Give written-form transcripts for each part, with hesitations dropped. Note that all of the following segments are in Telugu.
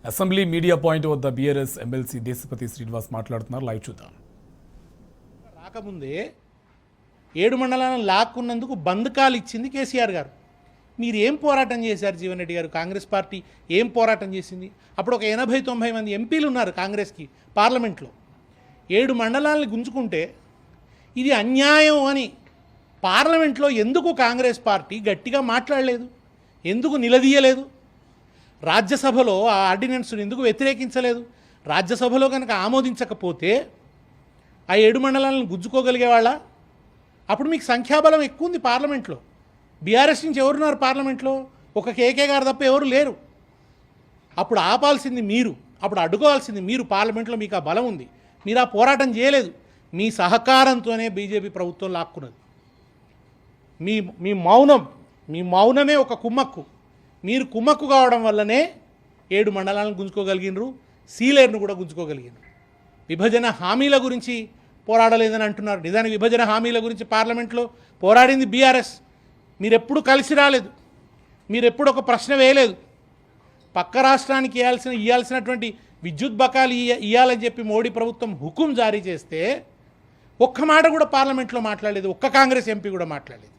అసెంబ్లీ మీడియా పాయింట్ వద్ద బీఆర్ఎస్ ఎమ్మెల్సీ దేశపతి శ్రీనివాస్ మాట్లాడుతున్నారు. లైవ్ చూద్దాం. రాకముందే 7 మండలాలను లాక్కున్నందుకు బంధకాలు ఇచ్చింది కేసీఆర్ గారు. మీరు ఏం పోరాటం చేశారు జీవన్ రెడ్డి గారు? కాంగ్రెస్ పార్టీ ఏం పోరాటం చేసింది? అప్పుడు ఒక 80-90 మంది ఎంపీలు ఉన్నారు కాంగ్రెస్కి పార్లమెంట్లో. 7 మండలాలను గుంజుకుంటే ఇది అన్యాయం అని పార్లమెంట్లో ఎందుకు కాంగ్రెస్ పార్టీ గట్టిగా మాట్లాడలేదు? ఎందుకు నిలదీయలేదు? రాజ్యసభలో ఆ ఆర్డినెన్స్ను ఎందుకు వ్యతిరేకించలేదు? రాజ్యసభలో కనుక ఆమోదించకపోతే ఆ 7 మండలాలను గుంజుకోగలిగేవాళ్ళ? అప్పుడు మీకు సంఖ్యాబలం ఎక్కువ ఉంది పార్లమెంట్లో. బీఆర్ఎస్ నుంచి ఎవరున్నారు పార్లమెంట్లో? ఒక కేకే గారు తప్ప ఎవరు లేరు. అప్పుడు ఆపాల్సింది మీరు, అప్పుడు అడ్డుకోవాల్సింది మీరు. పార్లమెంట్లో మీకు ఆ బలం ఉంది, మీరు ఆ పోరాటం చేయలేదు. మీ సహకారంతోనే బీజేపీ ప్రభుత్వం లాక్కున్నది. మీ మౌనమే ఒక కుమ్మక్కు. మీరు కుమ్మక్కు కావడం వల్లనే 7 మండలాలను గుంజుకోగలిగినరు, సీలేరును కూడా గుంజుకోగలిగినరు. విభజన హామీల గురించి పోరాడలేదని అంటున్నారు. నిజానికి విభజన హామీల గురించి పార్లమెంట్లో పోరాడింది బీఆర్ఎస్. మీరెప్పుడు కలిసి రాలేదు, మీరెప్పుడు ఒక ప్రశ్న వేయలేదు. పక్క రాష్ట్రానికి ఇవ్వాల్సినటువంటి విద్యుత్ బకాలు ఇవ్వాలని చెప్పి మోడీ ప్రభుత్వం హుకుం జారీ చేస్తే ఒక్క మాట కూడా పార్లమెంట్లో మాట్లాడలేదు. ఒక్క కాంగ్రెస్ ఎంపీ కూడా మాట్లాడలేదు.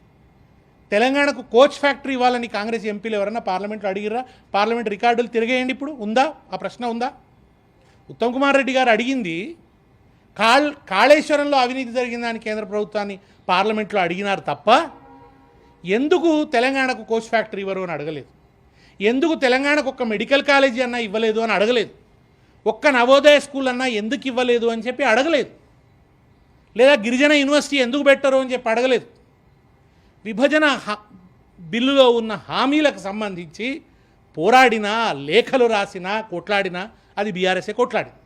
తెలంగాణకు కోచ్ ఫ్యాక్టరీ ఇవ్వాలని కాంగ్రెస్ ఎంపీలు ఎవరన్నా పార్లమెంట్లో అడిగిరా? పార్లమెంట్ రికార్డులు తిరిగేయండి. ఇప్పుడు ఉందా ఆ ప్రశ్న? ఉందా? ఉత్తమ్ కుమార్ రెడ్డి గారు అడిగింది కాళేశ్వరంలో అవినీతి జరిగిందని కేంద్ర ప్రభుత్వాన్ని పార్లమెంట్లో అడిగినారు తప్ప ఎందుకు తెలంగాణకు కోచ్ ఫ్యాక్టరీ ఇవ్వరు అని అడగలేదు. ఎందుకు తెలంగాణకు ఒక్క మెడికల్ కాలేజీ అన్నా ఇవ్వలేదు అని అడగలేదు. ఒక్క నవోదయ స్కూల్ అన్నా ఎందుకు ఇవ్వలేదు అని చెప్పి అడగలేదు. లేదా గిరిజన యూనివర్సిటీ ఎందుకు పెట్టరు అని చెప్పి అడగలేదు. విభజన బిల్లులో ఉన్న హామీలకు సంబంధించి పోరాడినా, లేఖలు రాసినా, కొట్లాడినా అది బీఆర్ఎస్ఏ కొట్లాడింది.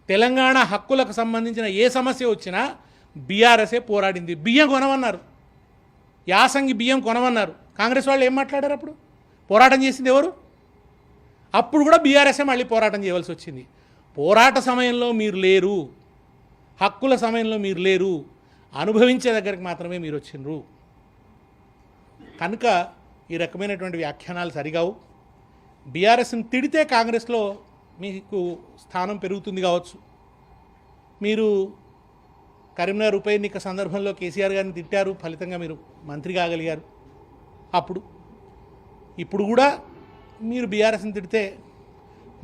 తెలంగాణ హక్కులకు సంబంధించిన ఏ సమస్య వచ్చినా బీఆర్ఎస్ఏ పోరాడింది. బియ్యం కొనమన్నారు, యాసంగి బియ్యం కొనమన్నారు. కాంగ్రెస్ వాళ్ళు ఏం మాట్లాడారు? అప్పుడు పోరాటం చేసింది ఎవరు? అప్పుడు కూడా బీఆర్ఎస్ఏ మళ్ళీ పోరాటం చేయవలసి వచ్చింది. పోరాట సమయంలో మీరు లేరు, హక్కుల సమయంలో మీరు లేరు, అనుభవించే దగ్గరికి మాత్రమే మీరు వచ్చిండ్రు. కనుక ఈ రకమైనటువంటి వ్యాఖ్యానాలు సరిగావు. బీఆర్ఎస్ని తిడితే కాంగ్రెస్లో మీకు స్థానం పెరుగుతుంది కావచ్చు. మీరు కరీంనగర్ ఉప ఎన్నిక సందర్భంలో కేసీఆర్ గారిని తిట్టారు, ఫలితంగా మీరు మంత్రి కాగలిగారు. ఇప్పుడు కూడా మీరు బీఆర్ఎస్ని తిడితే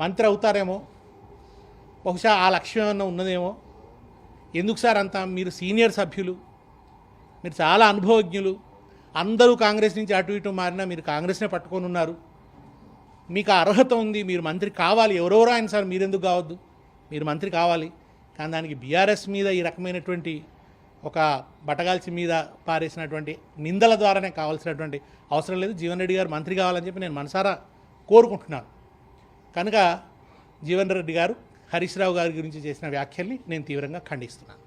మంత్రి అవుతారేమో, బహుశా ఆ లక్ష్యం ఏమన్నా ఉన్నదేమో. ఎందుకు సార్ అంతా? మీరు సీనియర్ సభ్యులు, మీరు చాలా అనుభవజ్ఞులు. అందరూ కాంగ్రెస్ నుంచి అటు ఇటు మారినా మీరు కాంగ్రెస్నే పట్టుకొని ఉన్నారు. మీకు అర్హత ఉంది, మీరు మంత్రి కావాలి. ఎవరెవరో ఆయన సార్, మీరెందుకు కావద్దు? మీరు మంత్రి కావాలి. కానీ దానికి బీఆర్ఎస్ మీద ఈ రకమైనటువంటి ఒక బటగాల్చి మీద పారేసినటువంటి నిందల ద్వారానే కావాల్సినటువంటి అవసరం లేదు. జీవన్ రెడ్డి గారు మంత్రి కావాలని చెప్పి నేను మనసారా కోరుకుంటున్నాను. కనుక జీవన్ రెడ్డి గారు హరీష్ రావు గారి గురించి చేసిన వ్యాఖ్యల్ని నేను తీవ్రంగా ఖండిస్తున్నాను.